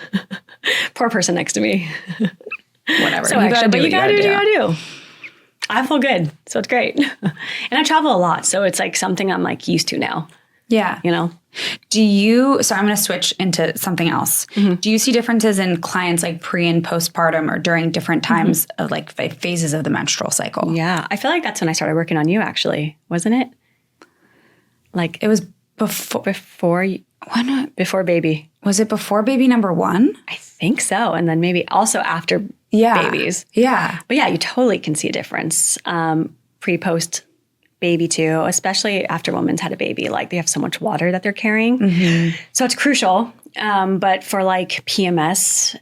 Poor person next to me. Whatever. So extra, but you gotta do. I feel good, so it's great. And I travel a lot, so it's like something I'm like used to now. Yeah. You know? So I'm going to switch into something else. Do you see differences in clients like pre and postpartum or during different times of like phases of the menstrual cycle? Yeah. I feel like that's when I started working on you, actually. Wasn't it? Like It was before baby. Was it before baby number 1? I think so. And then maybe also after babies. Yeah. But yeah, you totally can see a difference pre, post baby too, especially after women's had a baby. Like they have so much water that they're carrying. So it's crucial. But for like PMS,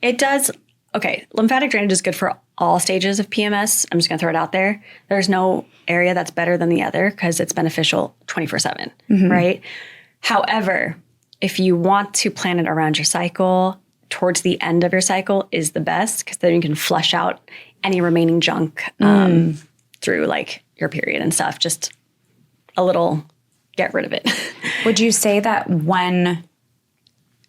it does. Okay. Lymphatic drainage is good for all stages of PMS. I'm just going to throw it out there. There's no area that's better than the other because it's beneficial 24/7, right? However, if you want to plan it around your cycle, towards the end of your cycle is the best because then you can flush out any remaining junk through like your period and stuff. Just a little get rid of it. Would you say that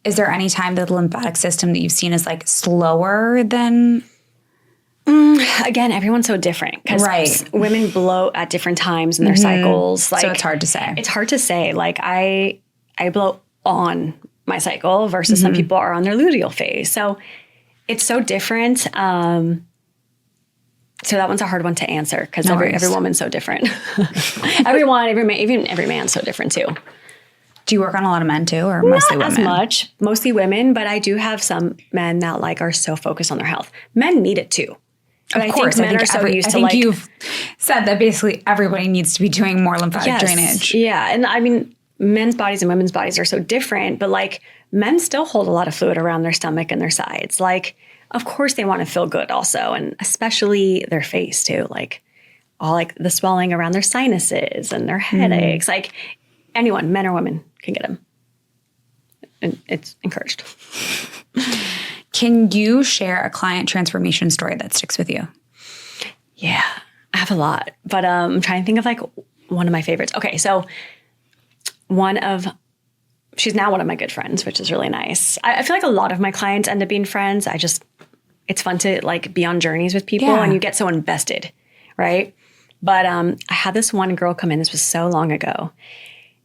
is there any time that the lymphatic system that you've seen is like slower than? Again, everyone's so different because women blow at different times in their cycles. Like, so it's hard to say. It's hard to say. Like I blow on my cycle versus some people are on their luteal phase. So it's so different. So that one's a hard one to answer because every woman's so different. Every man, even every man's so different too. Do you work on a lot of men too, or mostly women? Not as much, mostly women, but I do have some men that like are so focused on their health. Men need it too. But of course, men are so used to I think you've said that basically everybody needs to be doing more lymphatic drainage. Yeah, and I mean, men's bodies and women's bodies are so different, but like men still hold a lot of fluid around their stomach and their sides. Like, of course they want to feel good also, and especially their face too. Like all like the swelling around their sinuses and their headaches. Like anyone, men or women, can get them. And it's encouraged. Can you share a client transformation story that sticks with you? Yeah, I have a lot, but I'm trying to think of like one of my favorites. Okay, so she's now one of my good friends, which is really nice. I feel like a lot of my clients end up being friends. It's fun to like be on journeys with people and you get so invested, right? But I had this one girl come in, this was so long ago.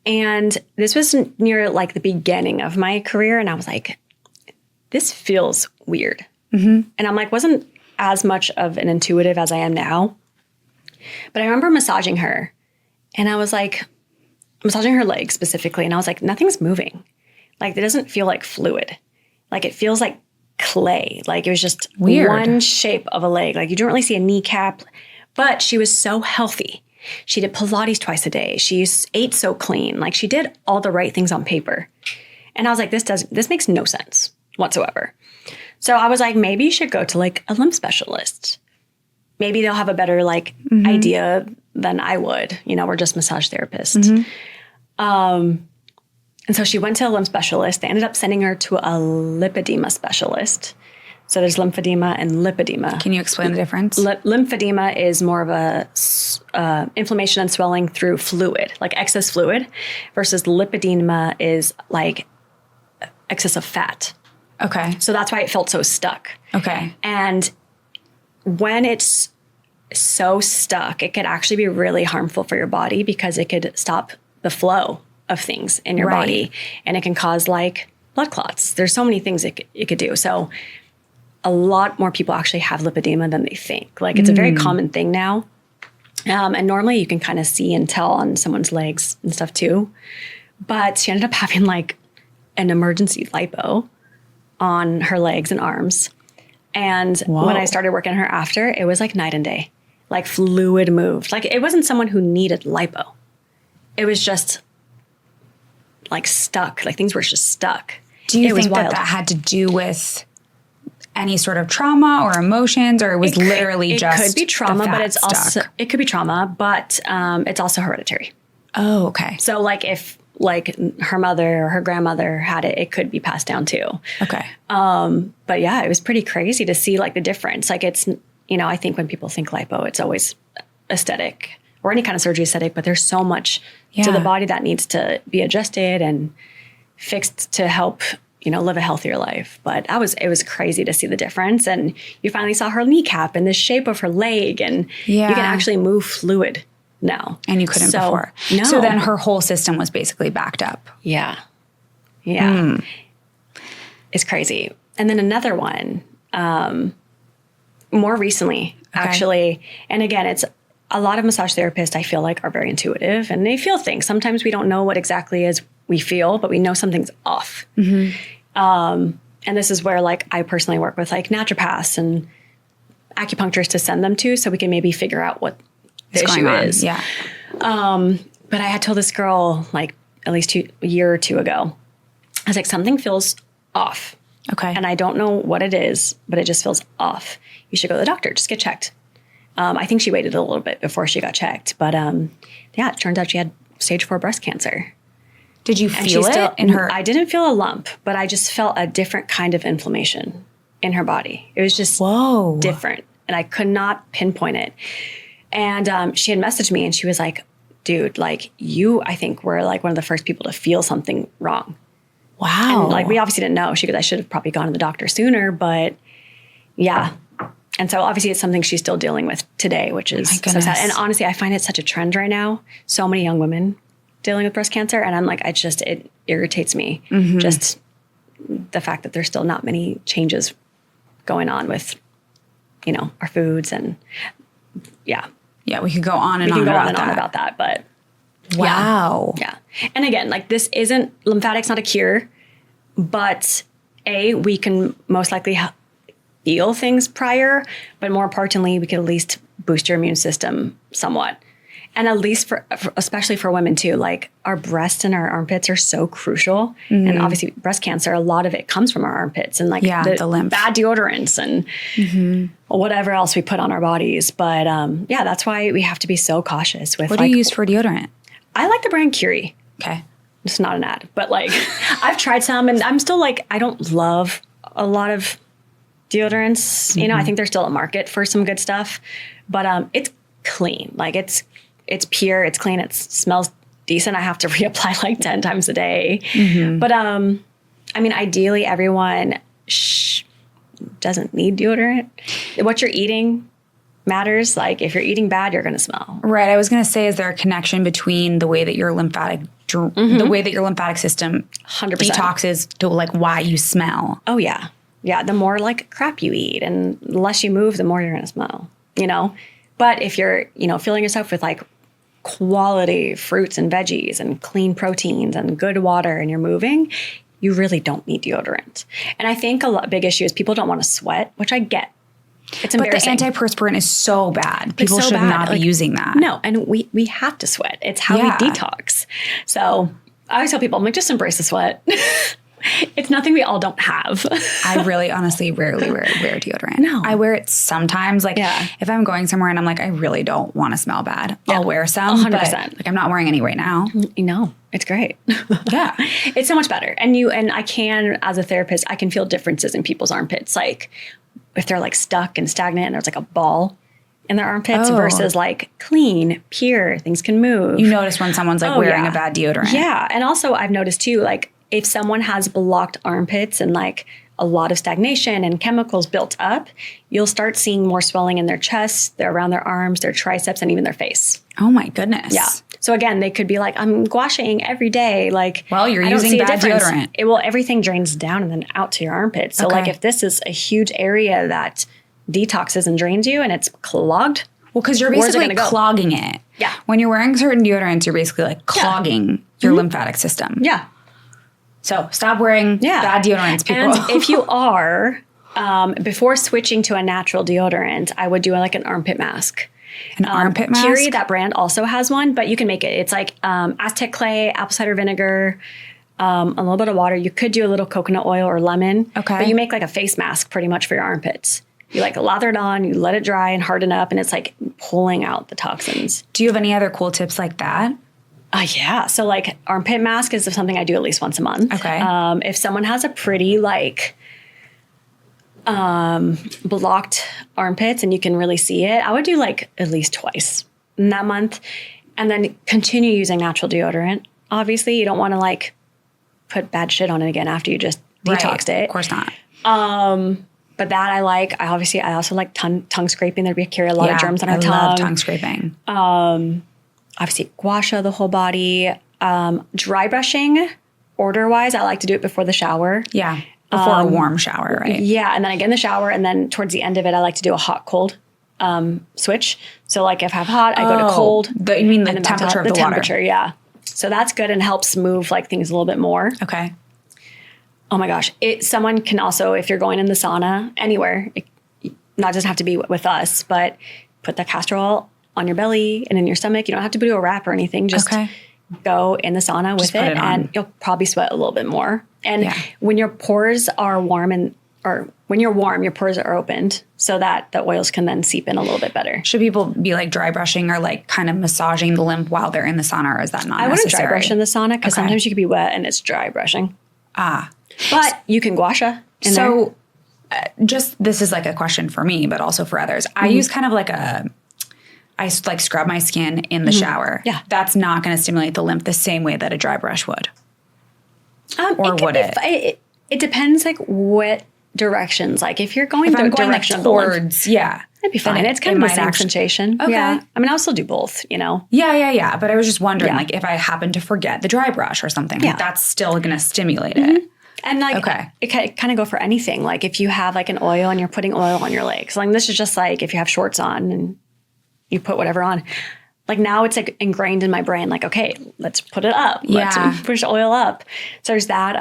And this was near like the beginning of my career. And I was like, this feels weird. And I'm like, wasn't as much of an intuitive as I am now. But I remember massaging her and I was like, massaging her legs specifically. And I was like, nothing's moving. Like it doesn't feel like fluid. Like it feels like clay. Like it was just weird. One shape of a leg. Like you don't really see a kneecap, but she was so healthy. She did Pilates twice a day. She ate so clean. Like she did all the right things on paper. And I was like, this makes no sense whatsoever. So I was like, maybe you should go to like a lymph specialist. Maybe they'll have a better like idea than I would. You know, we're just massage therapists. And so she went to a lymph specialist. They ended up sending her to a lipedema specialist. So there's lymphedema and lipedema. Can you explain the difference? Lymphedema is more of a inflammation and swelling through fluid, like excess fluid, versus lipedema is like excess of fat. Okay. So that's why it felt so stuck. Okay. And when it's so stuck, it could actually be really harmful for your body because it could stop the flow of things in your body. And it can cause like blood clots. There's so many things it could do. So a lot more people actually have lipedema than they think. Like it's a very common thing now. And normally you can kind of see and tell on someone's legs and stuff too. But she ended up having like an emergency lipo on her legs and arms. And when I started working on her after, it was like night and day. Like fluid moved. Like it wasn't someone who needed lipo. It was just like stuck. Like things were just stuck. Do you think that had to do with any sort of trauma or emotions, or it was literally just it could be trauma, but it's stuck? Also it could be trauma, but it's also hereditary. Oh, okay. So like if like her mother or her grandmother had it, it could be passed down too. Okay. But yeah, it was pretty crazy to see like the difference. Like it's, you know, I think when people think lipo, it's always aesthetic or any kind of surgery aesthetic, but there's so much to the body that needs to be adjusted and fixed to help, you know, live a healthier life. But it was crazy to see the difference. And you finally saw her kneecap and the shape of her leg, and you can actually move fluid No. And you couldn't before. No. So then her whole system was basically backed up. Yeah. Yeah. It's crazy. And then another one, more recently, actually. And again, it's a lot of massage therapists, I feel like, are very intuitive and they feel things. Sometimes we don't know what exactly is we feel, but we know something's off. And this is where like I personally work with like naturopaths and acupuncturists to send them to so we can maybe figure out what the issue is. Yeah. But I had told this girl like at least a year or two ago, I was like, something feels off. Okay. And I don't know what it is, but it just feels off. You should go to the doctor, just get checked. I think she waited a little bit before she got checked. But yeah, it turns out she had stage 4 breast cancer. Did you feel it in her? I didn't feel a lump, but I just felt a different kind of inflammation in her body. It was just different. And I could not pinpoint it. And she had messaged me and she was like, dude, like you, I think were like one of the first people to feel something wrong. Wow. And like we obviously didn't know. She goes, I should have probably gone to the doctor sooner, but yeah. And so obviously it's something she's still dealing with today, which is so sad. And honestly, I find it such a trend right now. So many young women dealing with breast cancer. And I'm like, it irritates me. Just the fact that there's still not many changes going on with, you know, our foods and yeah. Yeah, we could go on and on about that, but wow. Yeah. And again, like this isn't, lymphatic's not a cure, but we can most likely feel things prior, but more importantly, we can at least boost your immune system somewhat. And at least especially for women too, like our breasts and our armpits are so crucial. And obviously breast cancer, a lot of it comes from our armpits and like the lymph. Bad deodorants and whatever else we put on our bodies. But yeah, that's why we have to be so cautious with what do you use for deodorant? I like the brand Curie. Okay. It's not an ad, but like I've tried some and I'm still like, I don't love a lot of deodorants. You know, I think there's still a market for some good stuff, but it's clean. Like it's pure, it's clean, it smells decent. I have to reapply like 10 times a day. But I mean, ideally everyone doesn't need deodorant. What you're eating matters. Like if you're eating bad, you're going to smell. Right. I was going to say, is there a connection between the way that your lymphatic, the way that your lymphatic system 100% detoxes to like why you smell? Oh yeah. Yeah. The more like crap you eat and the less you move, the more you're going to smell, you know? But if you're, you know, filling yourself with like quality fruits and veggies and clean proteins and good water and you're moving, you really don't need deodorant. And I think big issue is people don't want to sweat, which I get. It's embarrassing. But the antiperspirant is so bad. People should not be using that. No, and we have to sweat. It's how we detox. So I always tell people, I'm like, just embrace the sweat. It's nothing we all don't have. I really honestly rarely wear deodorant. No. I wear it sometimes. Like if I'm going somewhere and I'm like, I really don't want to smell bad, I'll wear some. 100%. But like I'm not wearing any right now. No, it's great. Yeah. It's so much better. And I can, as a therapist, I can feel differences in people's armpits. Like if they're like stuck and stagnant and there's like a ball in their armpits versus like clean, pure, things can move. You notice when someone's like wearing a bad deodorant. Yeah. And also I've noticed too, like if someone has blocked armpits and like a lot of stagnation and chemicals built up, you'll start seeing more swelling in their chest, around their arms, their triceps, and even their face. Oh my goodness. Yeah. So again, they could be like, I'm gua shaing every day. Like, well, you're using bad deodorant. Everything drains down and then out to your armpits. So like if this is a huge area that detoxes and drains you and it's clogged. Well, because you're basically clogging it. Yeah. When you're wearing certain deodorants, you're basically like clogging your lymphatic system. Yeah. So stop wearing bad deodorants, people. And if you are, before switching to a natural deodorant, I would do like an armpit mask. An armpit mask? Curie, that brand, also has one, but you can make it. It's like Aztec clay, apple cider vinegar, a little bit of water. You could do a little coconut oil or lemon. Okay. But you make like a face mask pretty much for your armpits. You like lather it on, you let it dry and harden up, and it's like pulling out the toxins. Do you have any other cool tips like that? Yeah. So like armpit mask is something I do at least once a month. Okay. If someone has a pretty like blocked armpits and you can really see it, I would do like at least twice in that month and then continue using natural deodorant. Obviously you don't want to like put bad shit on it again after you just detoxed it. Of course not. But that I like. I also like tongue scraping. We carry a lot of germs on our tongue. I love tongue scraping. obviously gua sha the whole body. Dry brushing, order-wise, I like to do it before the shower. Yeah. Before a warm shower, right? Yeah. And then I get in the shower, and then towards the end of it, I like to do a hot-cold switch. So like if I have hot, I go to cold. You mean the temperature of the water? Temperature, yeah. So that's good and helps move like things a little bit more. Okay. Oh my gosh. Someone can also, if you're going in the sauna anywhere, not just have to be with us, but put the castor oil on your belly and in your stomach. You don't have to do a wrap or anything. Just go in the sauna with it and you'll probably sweat a little bit more. And when your pores are warm or when you're warm, your pores are opened so that the oils can then seep in a little bit better. Should people be like dry brushing or like kind of massaging the lymph while they're in the sauna, or is that not necessary? I wouldn't dry brush in the sauna because sometimes you could be wet and it's dry brushing. But you can gua sha in there. Just this is like a question for me, but also for others. I use kind of like I like scrub my skin in the shower. Yeah. That's not going to stimulate the lymph the same way that a dry brush would. Or would it? It depends like what directions. Like if you're going the direction of the lymph, it'd be fine. It's kind of the same sensation. Okay. Yeah. I mean, I'll still do both, you know? Yeah. But I was just wondering, like if I happen to forget the dry brush or something, like that's still going to stimulate it. And like, it kind of go for anything. Like if you have like an oil and you're putting oil on your legs, like this is just like if you have shorts on and you put whatever on, like now it's like ingrained in my brain, like, okay, let's put it up. Let's push oil up. So there's that.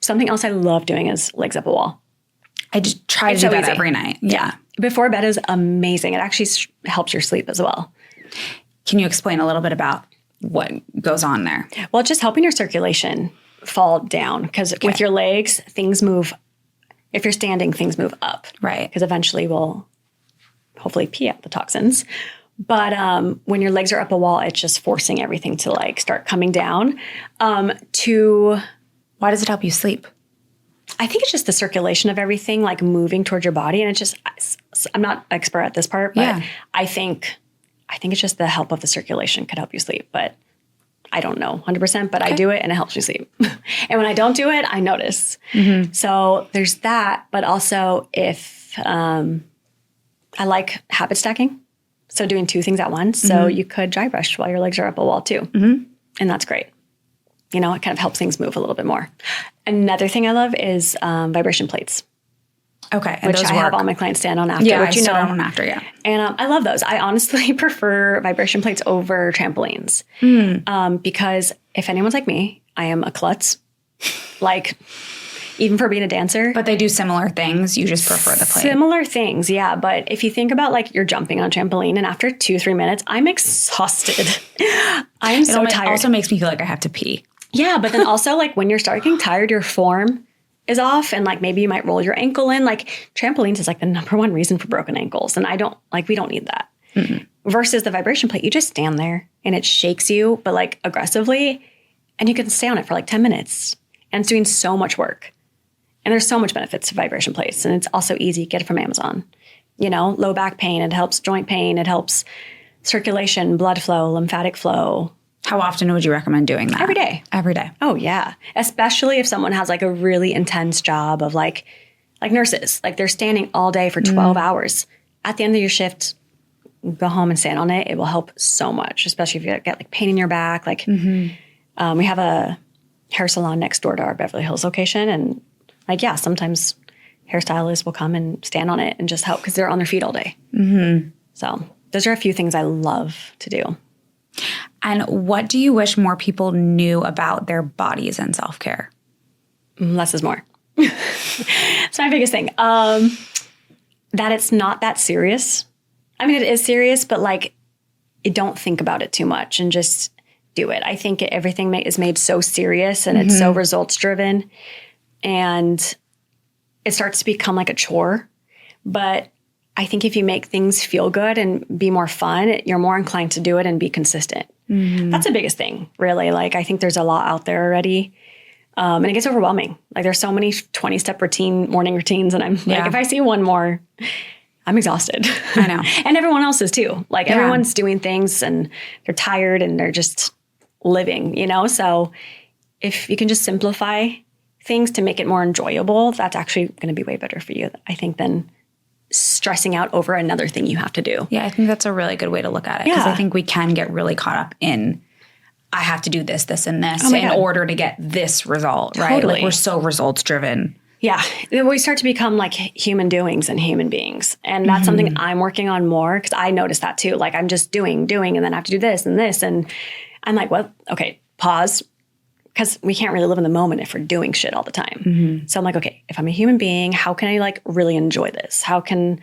Something else I love doing is legs up a wall. I just try to do that every night. Yeah. Before bed is amazing. It actually helps your sleep as well. Can you explain a little bit about what goes on there? Well, just helping your circulation fall down because with your legs, things move. If you're standing, things move up. Right. Because eventually we'll hopefully pee out the toxins. But when your legs are up a wall, it's just forcing everything to like start coming down. Why does it help you sleep? I think it's just the circulation of everything like moving towards your body. And it's just, I'm not expert at this part, but I think it's just the help of the circulation could help you sleep. But I don't know 100%, but I do it and it helps me sleep. And when I don't do it, I notice. So there's that. But also if I like habit stacking. So doing two things at once. So you could dry brush while your legs are up a wall too. And that's great. You know, it kind of helps things move a little bit more. Another thing I love is vibration plates. Okay. And which I have all my clients stand on after. Yeah, which, I stand on after, And I love those. I honestly prefer vibration plates over trampolines. Because if anyone's like me, I am a klutz. Like, even for being a dancer. But they do similar things. You just prefer the plate. Similar things, yeah. But if you think about like you're jumping on a trampoline and after 2-3 minutes, I'm exhausted. I'm so tired. It also makes me feel like I have to pee. Yeah, but then also like when you're starting tired, your form is off and like maybe you might roll your ankle in. Like trampolines is like the number one reason for broken ankles. And we don't need that. Versus the vibration plate, you just stand there and it shakes you, but like aggressively, and you can stay on it for like 10 minutes. And it's doing so much work. And there's so much benefits to vibration plates. And it's also easy. Get it from Amazon. You know, low back pain. It helps joint pain. It helps circulation, blood flow, lymphatic flow. How often would you recommend doing that? Every day. Every day. Oh, yeah. Especially if someone has like a really intense job of like nurses. Like they're standing all day for 12 hours. At the end of your shift, go home and stand on it. It will help so much, especially if you get like pain in your back. Like we have a hair salon next door to our Beverly Hills location. And like, yeah, sometimes hairstylists will come and stand on it and just help because they're on their feet all day. So those are a few things I love to do. And what do you wish more people knew about their bodies and self-care? Less is more. It's my biggest thing. That it's not that serious. I mean, it is serious, but like, don't think about it too much and just do it. I think everything is made so serious and it's so results driven. And it starts to become like a chore. But I think if you make things feel good and be more fun, you're more inclined to do it and be consistent. That's the biggest thing, really. Like, I think there's a lot out there already. And it gets overwhelming. Like, there's so many 20-step morning routines. And I'm like, if I see one more, I'm exhausted. I know. And everyone else is too. Like, everyone's doing things and they're tired and they're just living, you know? So if you can just simplify things to make it more enjoyable, that's actually going to be way better for you, I think, than stressing out over another thing you have to do. Yeah, I think that's a really good way to look at it. Because I think we can get really caught up in, I have to do this, this, and this in order to get this result, right? Totally. Like we're so results driven. Yeah. We start to become like human doings and human beings. And that's something I'm working on more because I noticed that too. Like I'm just doing, and then I have to do this and this. And I'm like, well, okay, pause. Because we can't really live in the moment if we're doing shit all the time. So I'm like, okay, if I'm a human being, how can I like really enjoy this? How can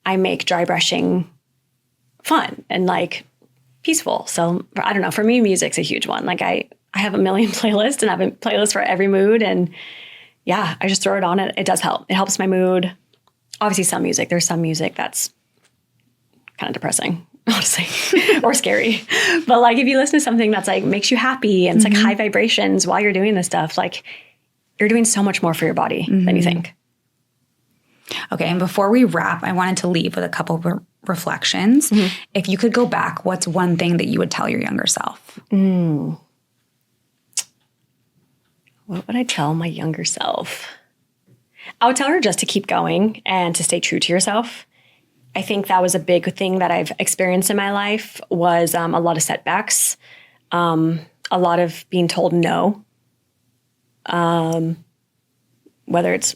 I make dry brushing fun and like peaceful? So I don't know. For me, music's a huge one. Like I have a million playlists and I have a playlist for every mood. And yeah, I just throw it on. It does help. It helps my mood. Obviously some music. There's some music that's kind of depressing, honestly, or scary. But like if you listen to something that's like makes you happy and it's like high vibrations while you're doing this stuff, like you're doing so much more for your body than you think. Okay. And before we wrap, I wanted to leave with a couple of reflections. If you could go back, what's one thing that you would tell your younger self? What would I tell my younger self? I would tell her just to keep going and to stay true to yourself. I think that was a big thing that I've experienced in my life was a lot of setbacks, a lot of being told no, whether it's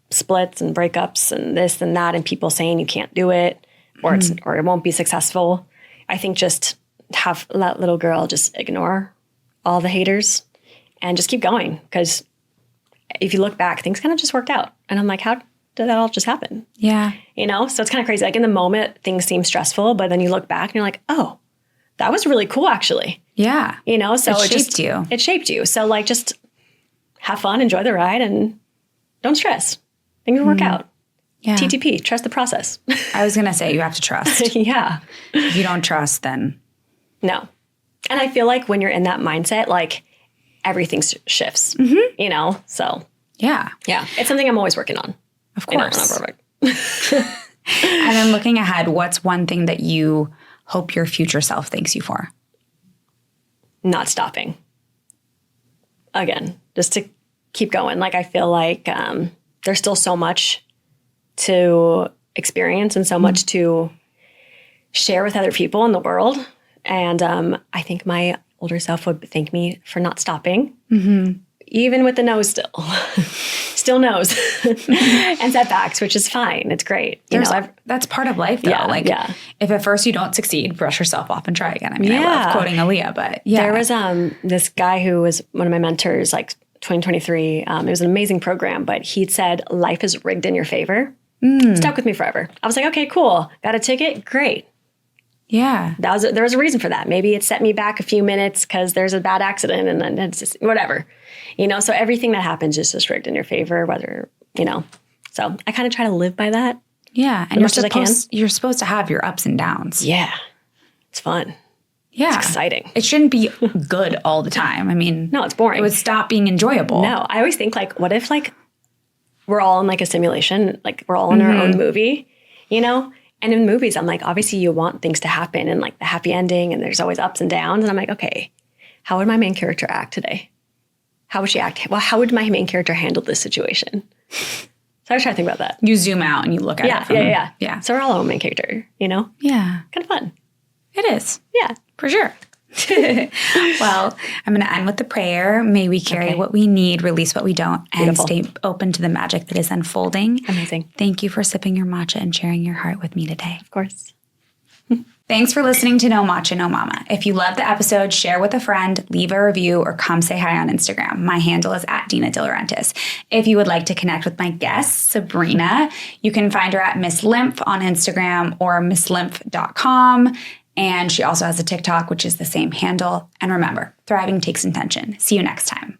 splits and breakups and this and that and people saying you can't do it or it won't be successful. I think just have that little girl just ignore all the haters and just keep going because if you look back, things kind of just worked out. And I'm like, how did that all just happen? Yeah. You know, so it's kind of crazy. Like in the moment, things seem stressful, but then you look back and you're like, oh, that was really cool, actually. Yeah. You know, so it shaped you. It shaped you. So like, just have fun, enjoy the ride, and don't stress. Things will work out. Yeah. TTP, trust the process. I was going to say you have to trust. Yeah. If you don't trust, then no. And I feel like when you're in that mindset, like everything shifts. You know, so yeah, it's something I'm always working on. Of course. You know, perfect. And then looking ahead, what's one thing that you hope your future self thanks you for? Not stopping. Again, just to keep going. Like I feel like there's still so much to experience and so much to share with other people in the world. And I think my older self would thank me for not stopping, even with the no's still no's and setbacks, which is fine. It's great. You know, that's part of life, though. If at first you don't succeed, brush yourself off and try again. I mean, I love quoting Aaliyah, but There was this guy who was one of my mentors, like 2023. It was an amazing program, but he'd said, life is rigged in your favor. Stuck with me forever. I was like, okay, cool. Got a ticket? Great. Yeah. There was a reason for that. Maybe it set me back a few minutes because there's a bad accident and then it's just whatever. You know, so everything that happens is just rigged in your favor, whether, you know. So I kind of try to live by that. Yeah. And you're supposed to have your ups and downs. Yeah. It's fun. Yeah. It's exciting. It shouldn't be good all the time. I mean, no, it's boring. It would stop being enjoyable. No, I always think like, what if like we're all in like a simulation, like we're all in our own movie, you know? And in movies, I'm like, obviously you want things to happen and like the happy ending and there's always ups and downs. And I'm like, okay, how would my main character act today? How would she act? Well, how would my main character handle this situation? So I was trying to think about that. You zoom out and you look at it. Yeah. So we're all our own main character, you know? Yeah. Kind of fun. It is. Yeah. For sure. Well, I'm going to end with the prayer. May we carry what we need, release what we don't, and stay open to the magic that is unfolding. Amazing. Thank you for sipping your matcha and sharing your heart with me today. Of course. Thanks for listening to No Matcha, No Mama. If you loved the episode, share with a friend, leave a review, or come say hi on Instagram. My handle is @DinaDL. If you would like to connect with my guest, Sabrina, you can find her at Miss Lymph on Instagram or MissLymph.com. And she also has a TikTok, which is the same handle. And remember, thriving takes intention. See you next time.